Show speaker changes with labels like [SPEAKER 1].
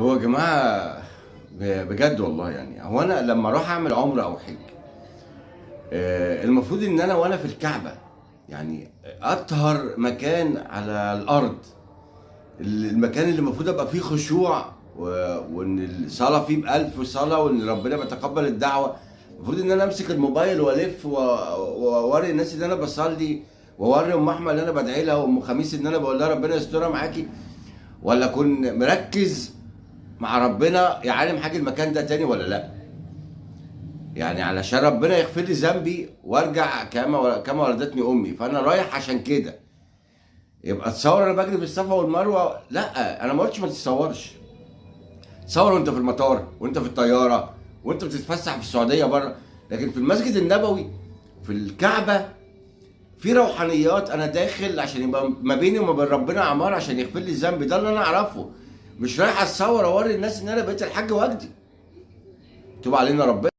[SPEAKER 1] هو يا جماعة بجد والله يعني هو أنا لمّا أروح أعمل عُمرة أو حِج المفروض إن أنا وأنا في الكعبة يعني أطهر مكان على الأرض، المكان اللي المفروض أبقى فيه خشوع وإن الصلاة فيه ب1000 صلاة وإن ربنا بيتقبّل الدعوة، المفروض إن أنا أمسك الموبايل وألِف وأورّي الناس إن أنا باصلّي وأورّي أم أحمد اللي أنا بادعي لها وأم خميس إن أنا باقول لها ربنا يسترها معاكِ والّا أكون مركّز مع ربنا يا عالم هاجي المكان ده تاني والّا لأ؟ يعني علشان ربنا يغفر لي ذنبي وارجع كما ولدتني أمي، فأنا رايح عشان كده. يبقى تصوّر أنا باجري في الصفا والمروة، لأ، أنا ما قُلتش ما تتصوّرش، تصوّر وأنت في المطار، وأنت في الطيارة، وأنت بتتفسح في السعودية برّه، لكن في المسجد النبوي، في الكعبة، في روحانيات أنا داخل عشان يبقى ما بيني وما بين ربنا عمار عشان يغفر لي ذنبي، ده اللي أنا أعرفه، مش رايح أتصوّر أورّي الناس إن أنا بقيت الحاج وجدي، يتوب علينا ربنا.